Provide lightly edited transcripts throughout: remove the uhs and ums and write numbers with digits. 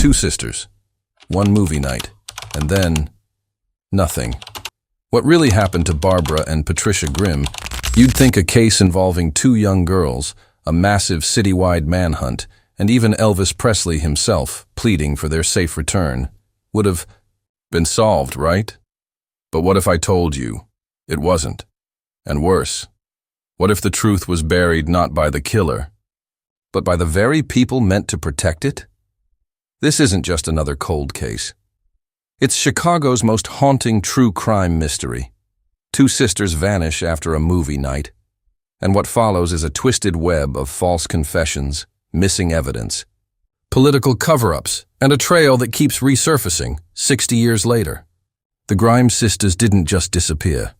Two sisters, one movie night, and then nothing. What really happened to Barbara and Patricia Grimes? You'd think a case involving two young girls, a massive citywide manhunt, and even Elvis Presley himself pleading for their safe return would have been solved, right? But what if I told you it wasn't? And worse, what if the truth was buried not by the killer, but by the very people meant to protect it? This isn't just another cold case. It's Chicago's most haunting true crime mystery. Two sisters vanish after a movie night, and what follows is a twisted web of false confessions, missing evidence, political cover-ups, and a trail that keeps resurfacing 60 years later. The Grimes sisters didn't just disappear.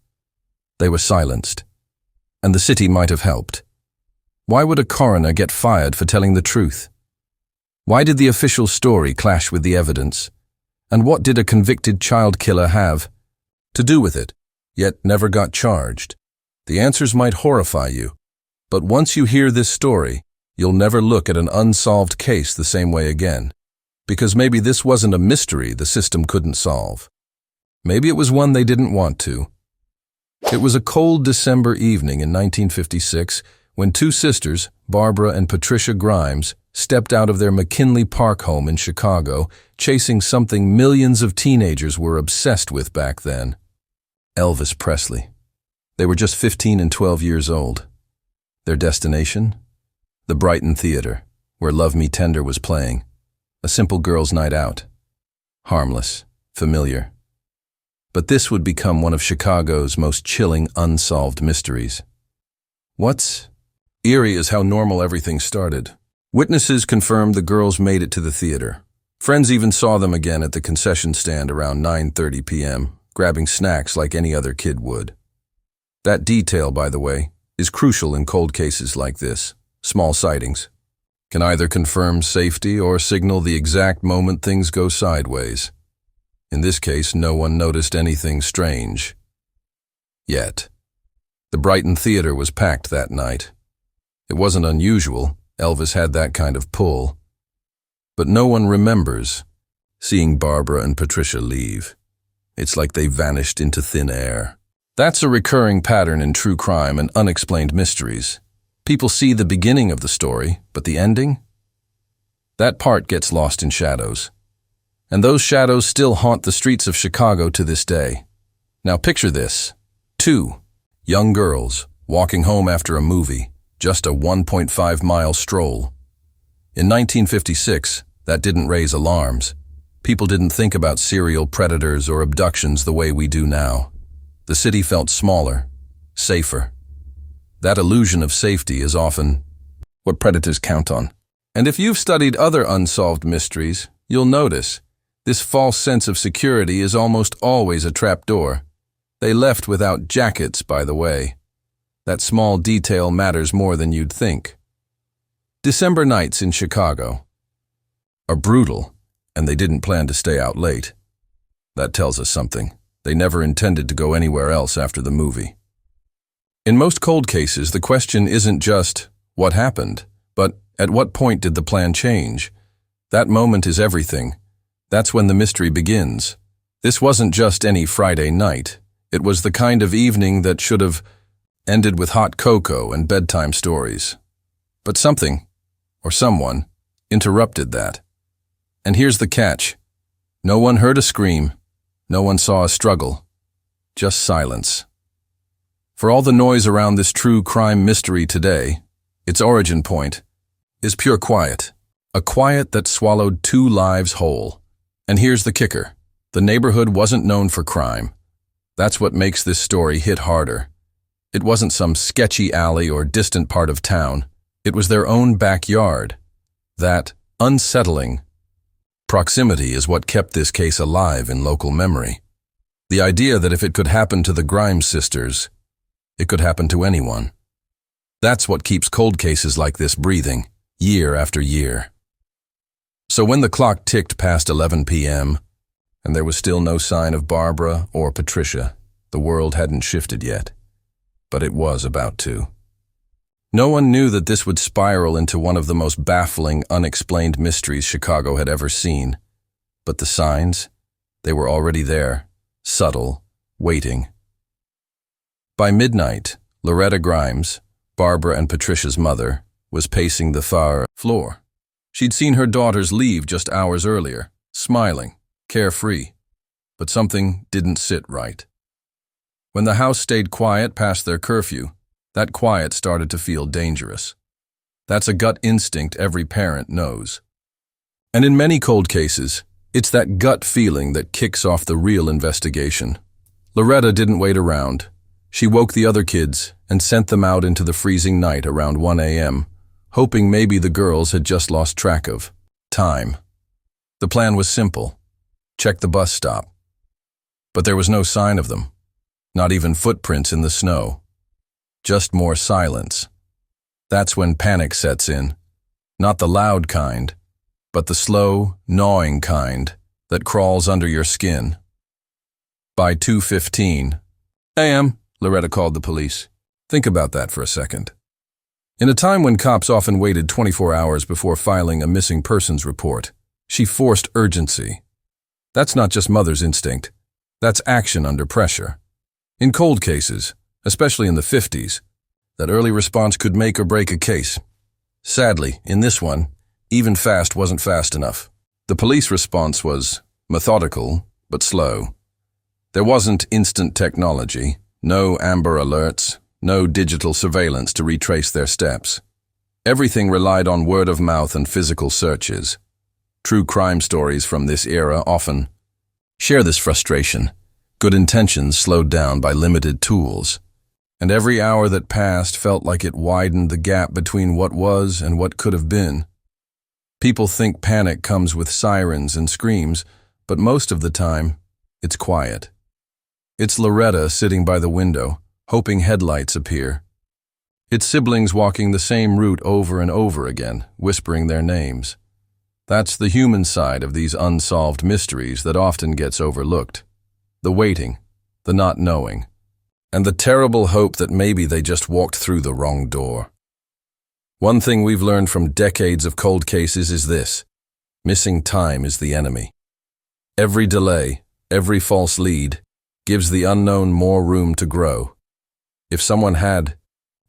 They were silenced, and the city might have helped. Why would a coroner get fired for telling the truth? Why did the official story clash with the evidence? And what did a convicted child killer have to do with it, yet never got charged? The answers might horrify you, but once you hear this story, you'll never look at an unsolved case the same way again. Because maybe this wasn't a mystery the system couldn't solve. Maybe it was one they didn't want to. It was a cold December evening in 1956 when two sisters, Barbara and Patricia Grimes, stepped out of their McKinley Park home in Chicago, chasing something millions of teenagers were obsessed with back then: Elvis Presley. They were just 15 and 12 years old. Their destination? The Brighton Theater, where Love Me Tender was playing. A simple girls' night out. Harmless, familiar. But this would become one of Chicago's most chilling unsolved mysteries. What's eerie is how normal everything started. Witnesses confirmed the girls made it to the theater. Friends even saw them again at the concession stand around 9:30 p.m., grabbing snacks like any other kid would. That detail, by the way, is crucial in cold cases like this. Small sightings can either confirm safety or signal the exact moment things go sideways. In this case, no one noticed anything strange. Yet. The Brighton Theater was packed that night. It wasn't unusual. Elvis had that kind of pull. But no one remembers seeing Barbara and Patricia leave. It's like they vanished into thin air. That's a recurring pattern in true crime and unexplained mysteries. People see the beginning of the story, but the ending? That part gets lost in shadows. And those shadows still haunt the streets of Chicago to this day. Now picture this. Two young girls walking home after a movie, just a 1.5-mile stroll. In 1956, that didn't raise alarms. People didn't think about serial predators or abductions the way we do now. The city felt smaller, safer. That illusion of safety is often what predators count on. And if you've studied other unsolved mysteries, you'll notice this false sense of security is almost always a trapdoor. They left without jackets, by the way. That small detail matters more than you'd think. December nights in Chicago are brutal, and they didn't plan to stay out late. That tells us something. They never intended to go anywhere else after the movie. In most cold cases, the question isn't just what happened, but at what point did the plan change? That moment is everything. That's when the mystery begins. This wasn't just any Friday night. It was the kind of evening that should have ended with hot cocoa and bedtime stories. But something, or someone, interrupted that. And here's the catch. No one heard a scream. No one saw a struggle. Just silence. For all the noise around this true crime mystery today, its origin point is pure quiet. A quiet that swallowed two lives whole. And here's the kicker. The neighborhood wasn't known for crime. That's what makes this story hit harder. It wasn't some sketchy alley or distant part of town. It was their own backyard. That unsettling proximity is what kept this case alive in local memory. The idea that if it could happen to the Grimes sisters, it could happen to anyone. That's what keeps cold cases like this breathing, year after year. So when the clock ticked past 11 p.m., and there was still no sign of Barbara or Patricia, the world hadn't shifted yet. But it was about to. No one knew that this would spiral into one of the most baffling, unexplained mysteries Chicago had ever seen. But the signs? They were already there, subtle, waiting. By midnight, Loretta Grimes, Barbara and Patricia's mother, was pacing the floor. She'd seen her daughters leave just hours earlier, smiling, carefree. But something didn't sit right. When the house stayed quiet past their curfew, that quiet started to feel dangerous. That's a gut instinct every parent knows. And in many cold cases, it's that gut feeling that kicks off the real investigation. Loretta didn't wait around. She woke the other kids and sent them out into the freezing night around 1 a.m., hoping maybe the girls had just lost track of time. The plan was simple. Check the bus stop. But there was no sign of them. Not even footprints in the snow. Just more silence. That's when panic sets in. Not the loud kind, but the slow, gnawing kind that crawls under your skin. By 2:15 a.m., Loretta called the police. Think about that for a second. In a time when cops often waited 24 hours before filing a missing persons report, she forced urgency. That's not just mother's instinct. That's action under pressure. In cold cases, especially in the 50s, that early response could make or break a case. Sadly, in this one, even fast wasn't fast enough. The police response was methodical, but slow. There wasn't instant technology, no Amber Alerts, no digital surveillance to retrace their steps. Everything relied on word of mouth and physical searches. True crime stories from this era often share this frustration. Good intentions slowed down by limited tools. And every hour that passed felt like it widened the gap between what was and what could have been. People think panic comes with sirens and screams, but most of the time, it's quiet. It's Loretta sitting by the window, hoping headlights appear. It's siblings walking the same route over and over again, whispering their names. That's the human side of these unsolved mysteries that often gets overlooked. The waiting, the not knowing, and the terrible hope that maybe they just walked through the wrong door. One thing we've learned from decades of cold cases is this: missing time is the enemy. Every delay, every false lead, gives the unknown more room to grow. If someone had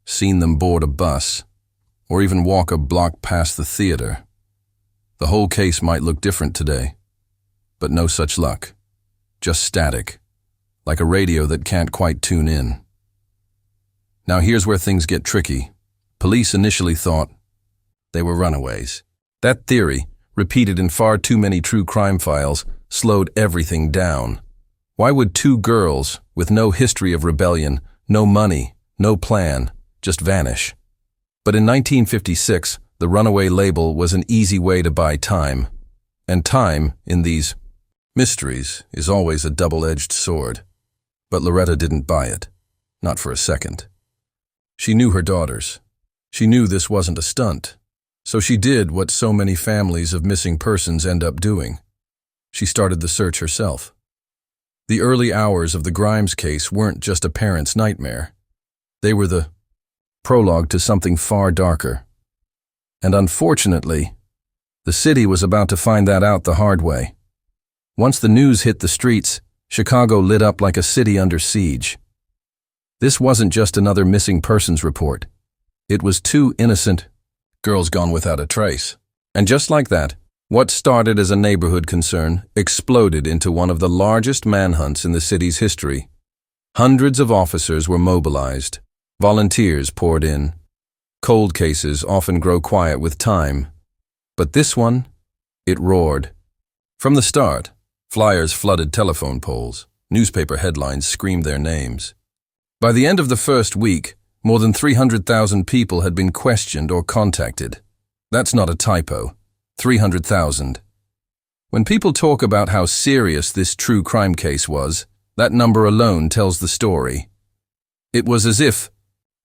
seen them board a bus, or even walk a block past the theater, the whole case might look different today. But no such luck. Just static, like a radio that can't quite tune in. Now here's where things get tricky. Police initially thought they were runaways. That theory, repeated in far too many true crime files, slowed everything down. Why would two girls, with no history of rebellion, no money, no plan, just vanish? But in 1956, the runaway label was an easy way to buy time. And time, in these mysteries, is always a double-edged sword. But Loretta didn't buy it. Not for a second. She knew her daughters. She knew this wasn't a stunt. So she did what so many families of missing persons end up doing. She started the search herself. The early hours of the Grimes case weren't just a parent's nightmare. They were the prologue to something far darker. And unfortunately, the city was about to find that out the hard way. Once the news hit the streets, Chicago lit up like a city under siege. This wasn't just another missing persons report. It was two innocent girls gone without a trace. And just like that, what started as a neighborhood concern exploded into one of the largest manhunts in the city's history. Hundreds of officers were mobilized. Volunteers poured in. Cold cases often grow quiet with time. But this one, it roared. From the start, flyers flooded telephone poles. Newspaper headlines screamed their names. By the end of the first week, more than 300,000 people had been questioned or contacted. That's not a typo. 300,000. When people talk about how serious this true crime case was, that number alone tells the story. It was as if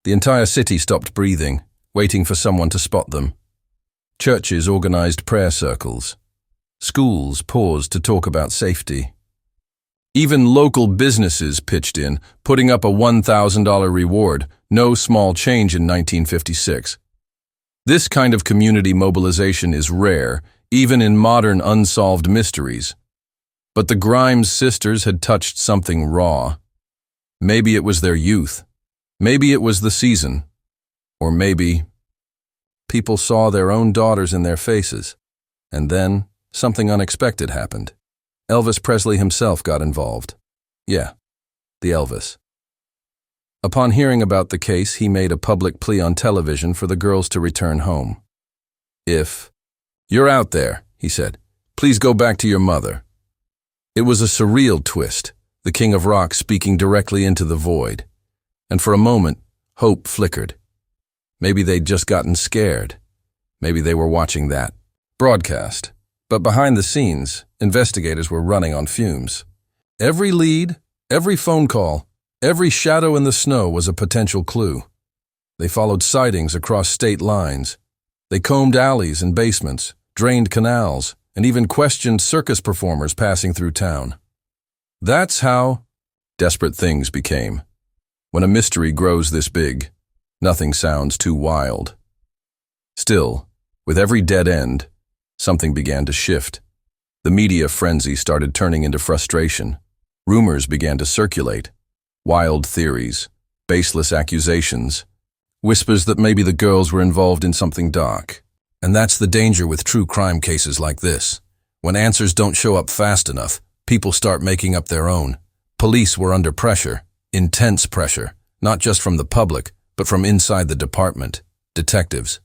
the entire city stopped breathing, waiting for someone to spot them. Churches organized prayer circles. Schools paused to talk about safety. Even local businesses pitched in, putting up a $1,000 reward, no small change in 1956. This kind of community mobilization is rare, even in modern unsolved mysteries. But the Grimes sisters had touched something raw. Maybe it was their youth. Maybe it was the season. Or maybe people saw their own daughters in their faces. And then something unexpected happened. Elvis Presley himself got involved. Yeah, the Elvis. Upon hearing about the case, he made a public plea on television for the girls to return home. "If you're out there," he said, "please go back to your mother." It was a surreal twist, the King of Rock speaking directly into the void. And for a moment, hope flickered. Maybe they'd just gotten scared. Maybe they were watching that broadcast. But behind the scenes, investigators were running on fumes. Every lead, every phone call, every shadow in the snow was a potential clue. They followed sightings across state lines. They combed alleys and basements, drained canals, and even questioned circus performers passing through town. That's how desperate things became. When a mystery grows this big, nothing sounds too wild. Still, with every dead end, something began to shift. The media frenzy started turning into frustration. Rumors began to circulate. Wild theories, baseless accusations, whispers that maybe the girls were involved in something dark. And that's the danger with true crime cases like this. When answers don't show up fast enough, people start making up their own. Police were under pressure, intense pressure, not just from the public, but from inside the department, detectives.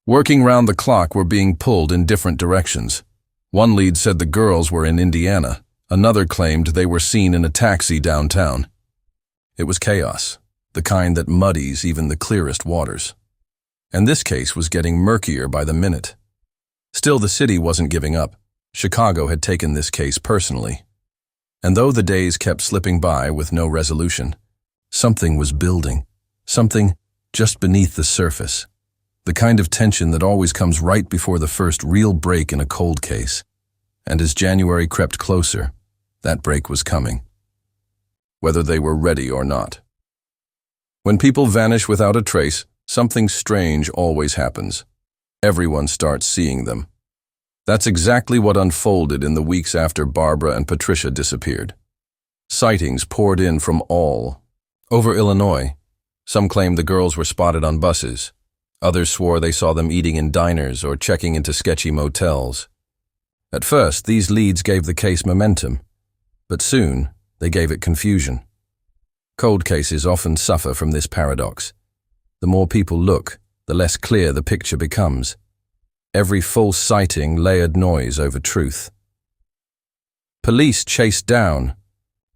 Working round the clock were being pulled in different directions. One lead said the girls were in Indiana. Another claimed they were seen in a taxi downtown. It was chaos, the kind that muddies even the clearest waters. And this case was getting murkier by the minute. Still, the city wasn't giving up. Chicago had taken this case personally. And though the days kept slipping by with no resolution, something was building, something just beneath the surface. The kind of tension that always comes right before the first real break in a cold case. And as January crept closer, that break was coming. Whether they were ready or not. When people vanish without a trace, something strange always happens. Everyone starts seeing them. That's exactly what unfolded in the weeks after Barbara and Patricia disappeared. Sightings poured in from all over Illinois. Some claimed the girls were spotted on buses. Others swore they saw them eating in diners or checking into sketchy motels. At first, these leads gave the case momentum, but soon they gave it confusion. Cold cases often suffer from this paradox. The more people look, the less clear the picture becomes. Every false sighting layered noise over truth. Police chased down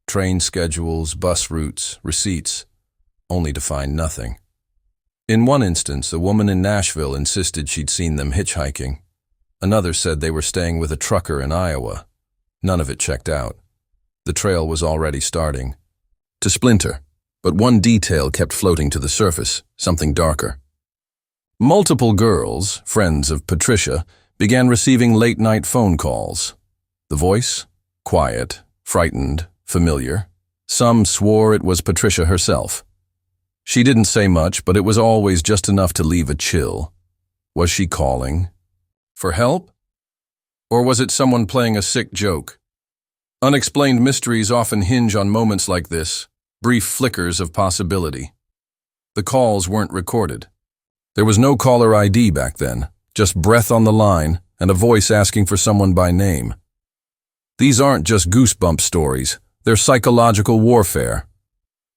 train schedules, bus routes, receipts, only to find nothing. In one instance, a woman in Nashville insisted she'd seen them hitchhiking. Another said they were staying with a trucker in Iowa. None of it checked out. The trail was already starting to splinter, but one detail kept floating to the surface, something darker. Multiple girls, friends of Patricia, began receiving late-night phone calls. The voice? Quiet, frightened, familiar. Some swore it was Patricia herself. She didn't say much, but it was always just enough to leave a chill. Was she calling for help? Or was it someone playing a sick joke? Unexplained mysteries often hinge on moments like this, brief flickers of possibility. The calls weren't recorded. There was no caller ID back then, just breath on the line and a voice asking for someone by name. These aren't just goosebump stories, they're psychological warfare.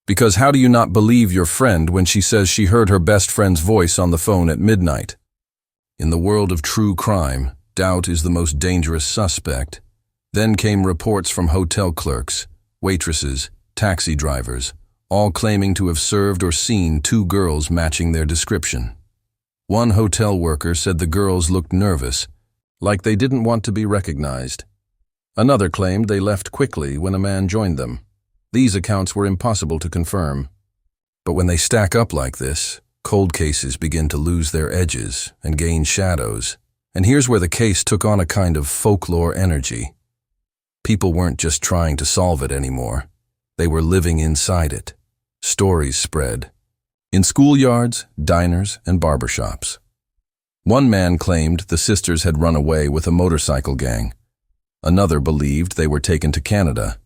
Because how do you not believe your friend when she says she heard her best friend's voice on the phone at midnight? In the world of true crime, doubt is the most dangerous suspect. Then came reports from hotel clerks, waitresses, taxi drivers, all claiming to have served or seen two girls matching their description. One hotel worker said the girls looked nervous, like they didn't want to be recognized. Another claimed they left quickly when a man joined them. These accounts were impossible to confirm. But when they stack up like this, cold cases begin to lose their edges and gain shadows. And here's where the case took on a kind of folklore energy. People weren't just trying to solve it anymore. They were living inside it. Stories spread. In schoolyards, diners, and barbershops. One man claimed the sisters had run away with a motorcycle gang. Another believed they were taken to Canada.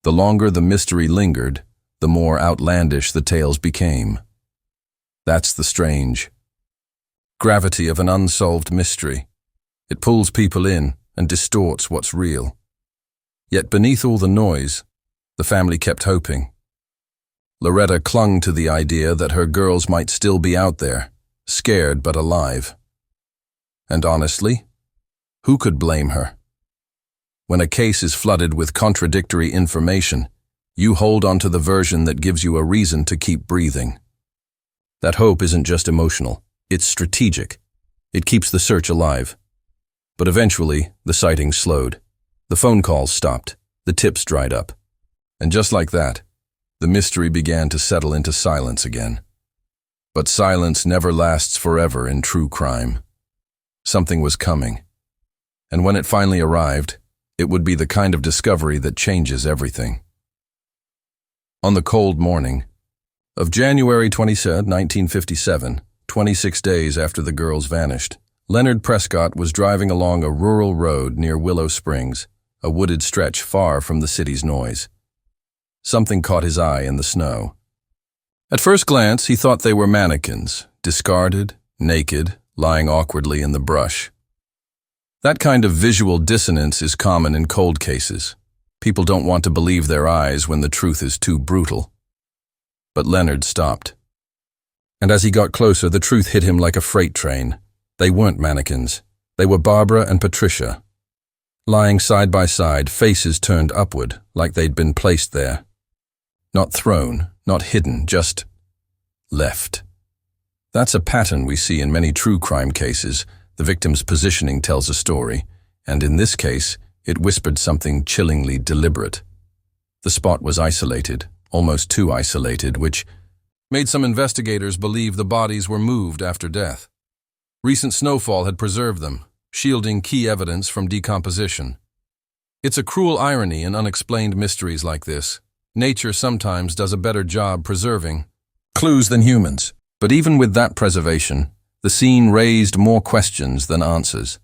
The longer the mystery lingered, the more outlandish the tales became. That's the strange gravity of an unsolved mystery. It pulls people in and distorts what's real. Yet beneath all the noise, the family kept hoping. Loretta clung to the idea that her girls might still be out there, scared but alive. And honestly, who could blame her? When a case is flooded with contradictory information, you hold onto the version that gives you a reason to keep breathing. That hope isn't just emotional, it's strategic. It keeps the search alive. But eventually, the sightings slowed. The phone calls stopped, the tips dried up. And just like that, the mystery began to settle into silence again. But silence never lasts forever in true crime. Something was coming. And when it finally arrived, it would be the kind of discovery that changes everything. On the cold morning of January 23, 1957, 26 days after the girls vanished, Leonard Prescott was driving along a rural road near Willow Springs, a wooded stretch far from the city's noise. Something caught his eye in the snow. At first glance, he thought they were mannequins, discarded, naked, lying awkwardly in the brush. That kind of visual dissonance is common in cold cases. People don't want to believe their eyes when the truth is too brutal. But Leonard stopped. And as he got closer, the truth hit him like a freight train. They weren't mannequins. They were Barbara and Patricia. Lying side by side, faces turned upward, like they'd been placed there. Not thrown, not hidden, just left. That's a pattern we see in many true crime cases. The victim's positioning tells a story, and in this case, it whispered something chillingly deliberate. The spot was isolated, almost too isolated, which made some investigators believe the bodies were moved after death. Recent snowfall had preserved them, shielding key evidence from decomposition. It's a cruel irony in unexplained mysteries like this. Nature sometimes does a better job preserving clues than humans. But even with that preservation, the scene raised more questions than answers.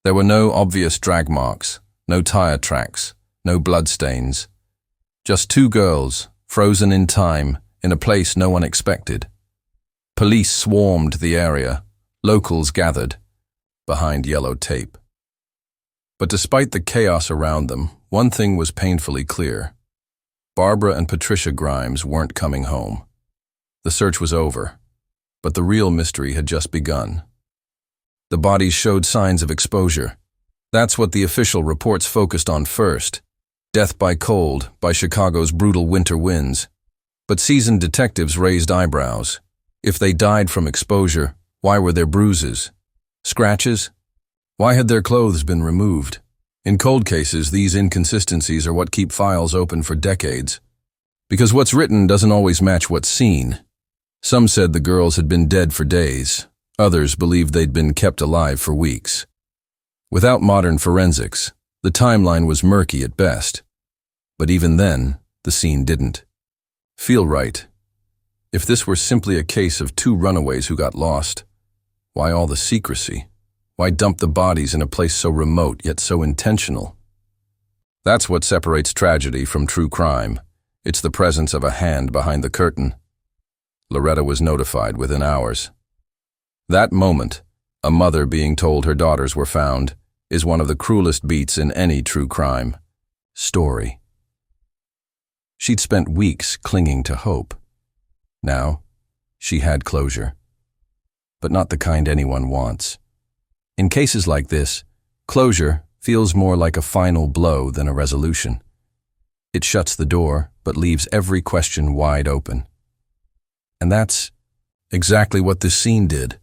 There were no obvious drag marks, no tire tracks, no bloodstains. Just two girls, frozen in time, in a place no one expected. Police swarmed the area. Locals gathered behind yellow tape. But despite the chaos around them, one thing was painfully clear. Barbara and Patricia Grimes weren't coming home. The search was over, but the real mystery had just begun. The bodies showed signs of exposure. That's what the official reports focused on first. Death by cold, by Chicago's brutal winter winds. But seasoned detectives raised eyebrows. If they died from exposure, why were there bruises? Scratches? Why had their clothes been removed? In cold cases, these inconsistencies are what keep files open for decades. Because what's written doesn't always match what's seen. Some said the girls had been dead for days. Others believed they'd been kept alive for weeks. Without modern forensics, the timeline was murky at best. But even then, the scene didn't feel right. If this were simply a case of two runaways who got lost, why all the secrecy? Why dump the bodies in a place so remote yet so intentional? That's what separates tragedy from true crime. It's the presence of a hand behind the curtain. Loretta was notified within hours. That moment, a mother being told her daughters were found, is one of the cruelest beats in any true crime story. She'd spent weeks clinging to hope. Now, she had closure. But not the kind anyone wants. In cases like this, closure feels more like a final blow than a resolution. It shuts the door, but leaves every question wide open. And that's exactly what this scene did.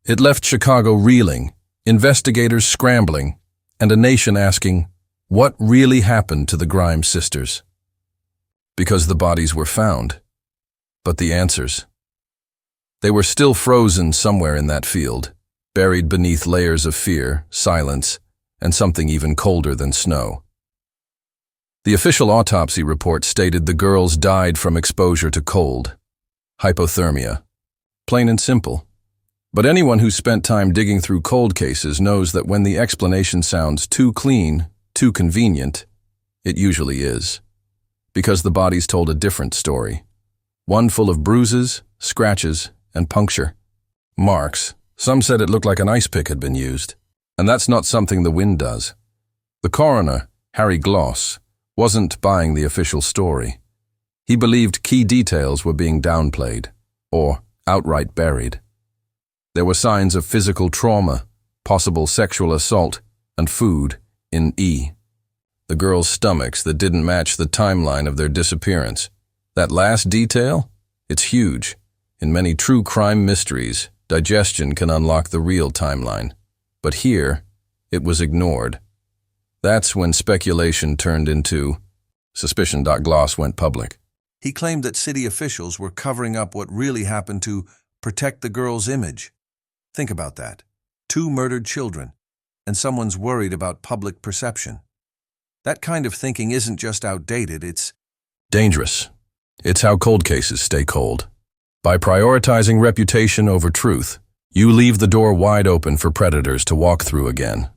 It left Chicago reeling, investigators scrambling, and a nation asking, what really happened to the Grimes sisters? Because the bodies were found. But the answers? They were still frozen somewhere in that field, buried beneath layers of fear, silence, and something even colder than snow. The official autopsy report stated the girls died from exposure to cold, hypothermia. Plain and simple. But anyone who spent time digging through cold cases knows that when the explanation sounds too clean, too convenient, it usually is. Because the bodies told a different story. One full of bruises, scratches, and puncture marks. Some said it looked like an ice pick had been used. And that's not something the wind does. The coroner, Harry Gloss, wasn't buying the official story. He believed key details were being downplayed, or outright buried. There were signs of physical trauma, possible sexual assault, and food in E. The girls' stomachs that didn't match the timeline of their disappearance. That last detail? It's huge. In many true crime mysteries, digestion can unlock the real timeline. But here, it was ignored. That's when speculation turned into suspicion. Gloss went public. He claimed that city officials were covering up what really happened to protect the girl's image. Think about that. 2 murdered children, and someone's worried about public perception. That kind of thinking isn't just outdated, it's dangerous. It's how cold cases stay cold. By prioritizing reputation over truth, you leave the door wide open for predators to walk through again.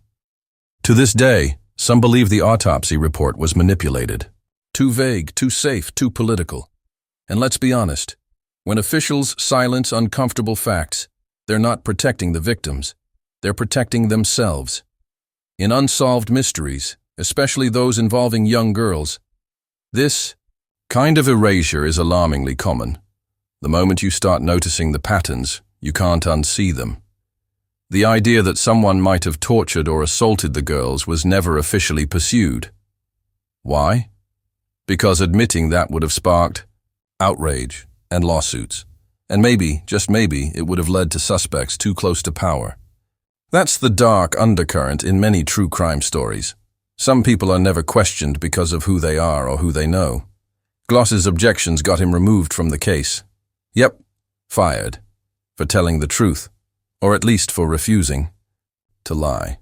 To this day, some believe the autopsy report was manipulated. Too vague, too safe, too political. And let's be honest, when officials silence uncomfortable facts, they're not protecting the victims, they're protecting themselves. In unsolved mysteries, especially those involving young girls, this kind of erasure is alarmingly common. The moment you start noticing the patterns, you can't unsee them. The idea that someone might have tortured or assaulted the girls was never officially pursued. Why? Because admitting that would have sparked outrage and lawsuits. And maybe, just maybe, it would have led to suspects too close to power. That's the dark undercurrent in many true crime stories. Some people are never questioned because of who they are or who they know. Gloss's objections got him removed from the case. Yep, fired. For telling the truth, or at least for refusing to lie.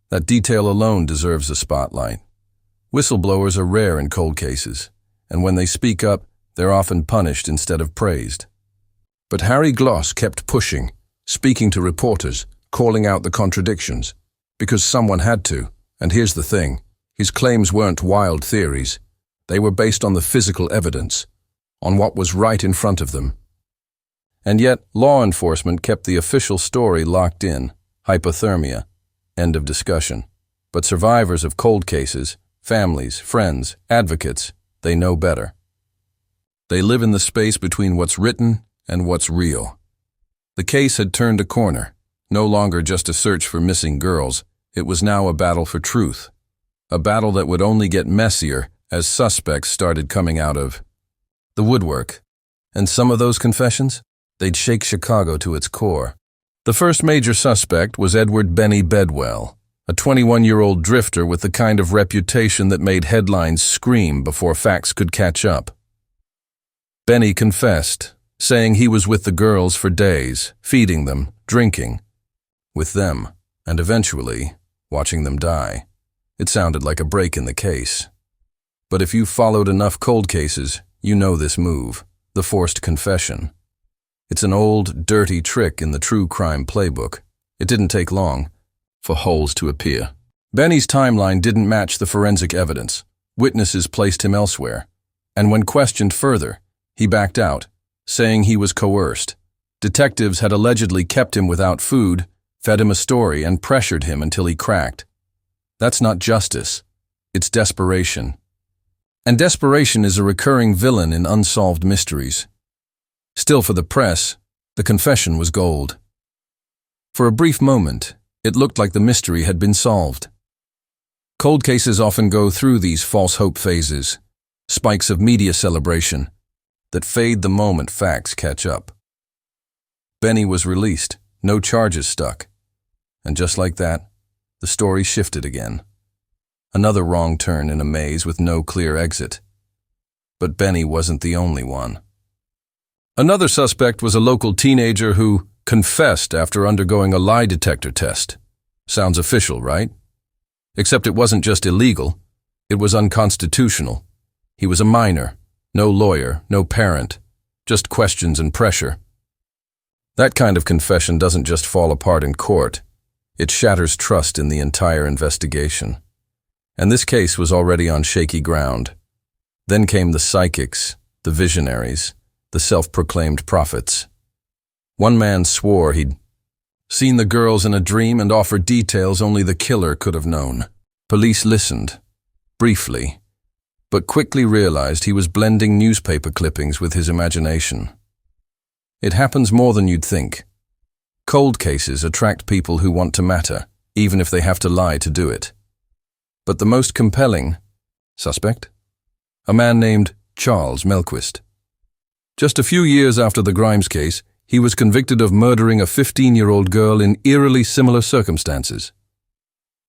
That detail alone deserves a spotlight. Whistleblowers are rare in cold cases, and when they speak up, they're often punished instead of praised. But Harry Gloss kept pushing, speaking to reporters, calling out the contradictions, because someone had to. And here's the thing, his claims weren't wild theories. They were based on the physical evidence, on what was right in front of them. And yet, law enforcement kept the official story locked in, hypothermia, end of discussion. But survivors of cold cases, families, friends, advocates, they know better. They live in the space between what's written and what's real. The case had turned a corner, no longer just a search for missing girls. It was now a battle for truth, a battle that would only get messier as suspects started coming out of the woodwork. And some of those confessions? They'd shake Chicago to its core. The first major suspect was Edward Benny Bedwell, a 21-year-old drifter with the kind of reputation that made headlines scream before facts could catch up. Benny confessed, saying he was with the girls for days, feeding them, drinking, with them, and eventually watching them die. It sounded like a break in the case. But if you've followed enough cold cases, you know this move, the forced confession. It's an old, dirty trick in the true crime playbook. It didn't take long for holes to appear. Benny's timeline didn't match the forensic evidence. Witnesses placed him elsewhere. And when questioned further, he backed out, saying he was coerced. Detectives had allegedly kept him without food, fed him a story, and pressured him until he cracked. That's not justice. It's desperation. And desperation is a recurring villain in unsolved mysteries. Still, for the press, the confession was gold. For a brief moment, it looked like the mystery had been solved. Cold cases often go through these false hope phases, spikes of media celebration, that fade the moment facts catch up. Benny was released, no charges stuck. And just like that, the story shifted again. Another wrong turn in a maze with no clear exit. But Benny wasn't the only one. Another suspect was a local teenager who confessed after undergoing a lie detector test. Sounds official, right? Except it wasn't just illegal, it was unconstitutional. He was a minor, no lawyer, no parent, just questions and pressure. That kind of confession doesn't just fall apart in court, it shatters trust in the entire investigation. And this case was already on shaky ground. Then came the psychics, the visionaries, the self-proclaimed prophets. One man swore he'd seen the girls in a dream and offered details only the killer could have known. Police listened, briefly, but quickly realized he was blending newspaper clippings with his imagination. It happens more than you'd think. Cold cases attract people who want to matter, even if they have to lie to do it. But the most compelling suspect? A man named Charles Melquist. Just a few years after the Grimes case, he was convicted of murdering a 15-year-old girl in eerily similar circumstances.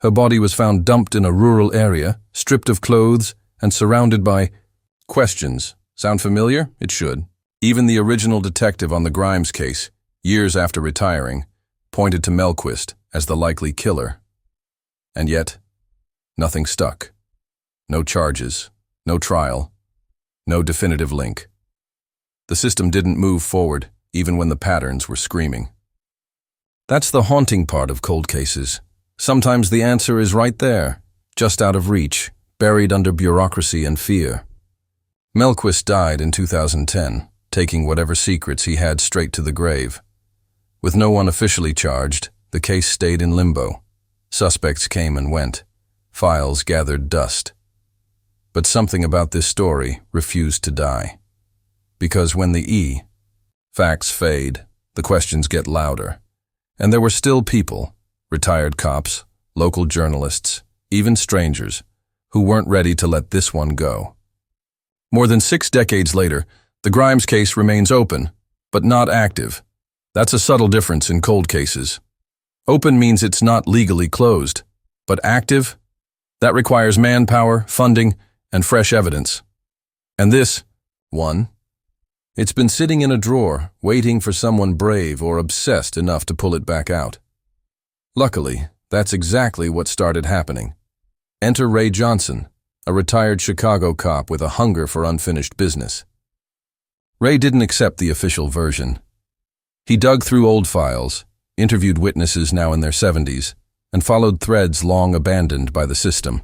Her body was found dumped in a rural area, stripped of clothes, and surrounded by questions. Sound familiar? It should. Even the original detective on the Grimes case, years after retiring, pointed to Melquist as the likely killer. And yet, nothing stuck. No charges, no trial, no definitive link. The system didn't move forward, even when the patterns were screaming. That's the haunting part of cold cases. Sometimes the answer is right there, just out of reach, buried under bureaucracy and fear. Melquist died in 2010, taking whatever secrets he had straight to the grave. With no one officially charged, the case stayed in limbo. Suspects came and went. Files gathered dust. But something about this story refused to die. Because when the facts fade, the questions get louder. And there were still people, retired cops, local journalists, even strangers, who weren't ready to let this one go. More than 6 decades later, the Grimes case remains open, but not active. That's a subtle difference in cold cases. Open means it's not legally closed, but active? That requires manpower, funding, and fresh evidence. And this one, it's been sitting in a drawer, waiting for someone brave or obsessed enough to pull it back out. Luckily, that's exactly what started happening. Enter Ray Johnson, a retired Chicago cop with a hunger for unfinished business. Ray didn't accept the official version. He dug through old files, interviewed witnesses now in their 70s, and followed threads long abandoned by the system.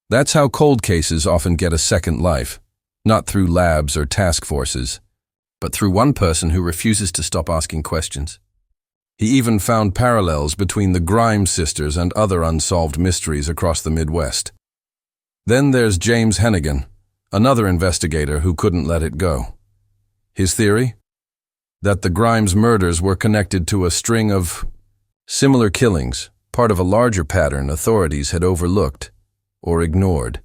That's how cold cases often get a second life, not through labs or task forces, but through one person who refuses to stop asking questions. He even found parallels between the Grimes sisters and other unsolved mysteries across the Midwest. Then there's James Hennigan, another investigator who couldn't let it go. His theory? That the Grimes murders were connected to a string of similar killings, part of a larger pattern authorities had overlooked or ignored.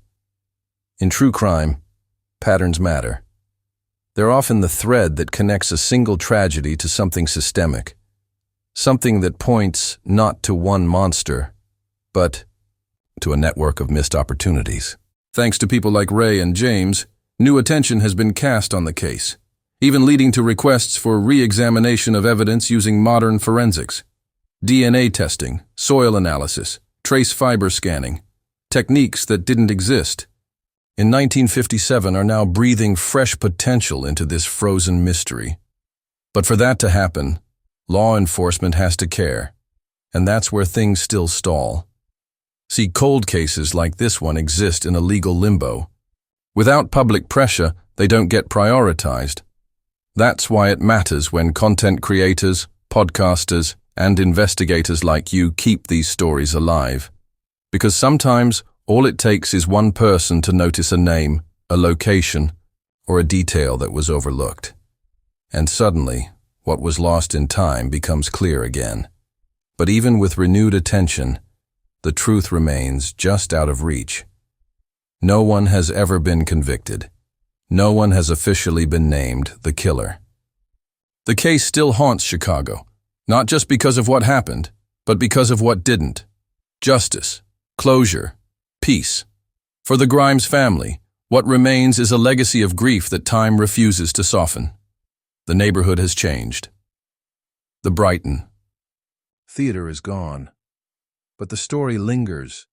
In true crime, patterns matter. They're often the thread that connects a single tragedy to something systemic, something that points not to one monster, but to a network of missed opportunities. Thanks to people like Ray and James, new attention has been cast on the case, even leading to requests for re-examination of evidence using modern forensics. DNA testing, soil analysis, trace fiber scanning, techniques that didn't exist in 1957 are now breathing fresh potential into this frozen mystery. But for that to happen, law enforcement has to care, and that's where things still stall. See, cold cases like this one exist in a legal limbo. Without public pressure, they don't get prioritized. That's why it matters when content creators, podcasters, and investigators like you keep these stories alive. Because sometimes all it takes is one person to notice a name, a location, or a detail that was overlooked. And suddenly, what was lost in time becomes clear again. But even with renewed attention, the truth remains just out of reach. No one has ever been convicted. No one has officially been named the killer. The case still haunts Chicago, not just because of what happened, but because of what didn't. Justice, closure, peace. For the Grimes family, what remains is a legacy of grief that time refuses to soften. The neighborhood has changed. The Brighton theater is gone, but the story lingers,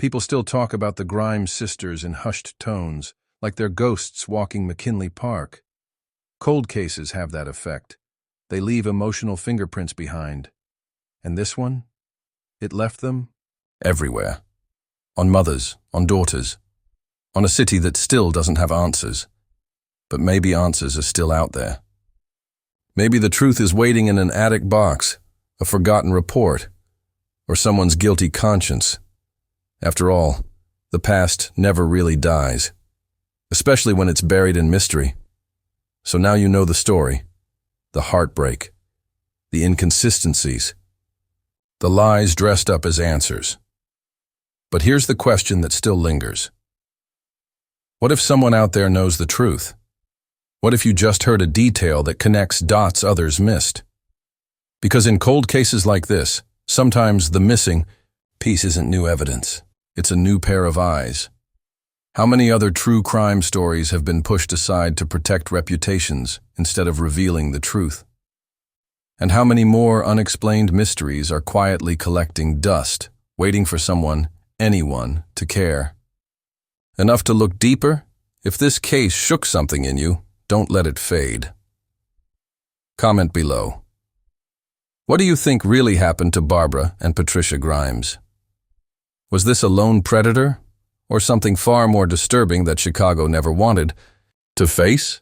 People still talk about the Grimes sisters in hushed tones, like they're ghosts walking McKinley Park. Cold cases have that effect. They leave emotional fingerprints behind. And this one? It left them everywhere. On mothers, on daughters, on a city that still doesn't have answers. But maybe answers are still out there. Maybe the truth is waiting in an attic box, a forgotten report, or someone's guilty conscience. After all, the past never really dies, especially when it's buried in mystery. So now you know the story, the heartbreak, the inconsistencies, the lies dressed up as answers. But here's the question that still lingers. What if someone out there knows the truth? What if you just heard a detail that connects dots others missed? Because in cold cases like this, sometimes the missing piece isn't new evidence. It's a new pair of eyes. How many other true crime stories have been pushed aside to protect reputations instead of revealing the truth? And how many more unexplained mysteries are quietly collecting dust, waiting for someone, anyone, to care? Enough to look deeper? If this case shook something in you, don't let it fade. Comment below. What do you think really happened to Barbara and Patricia Grimes? Was this a lone predator, or something far more disturbing that Chicago never wanted to face?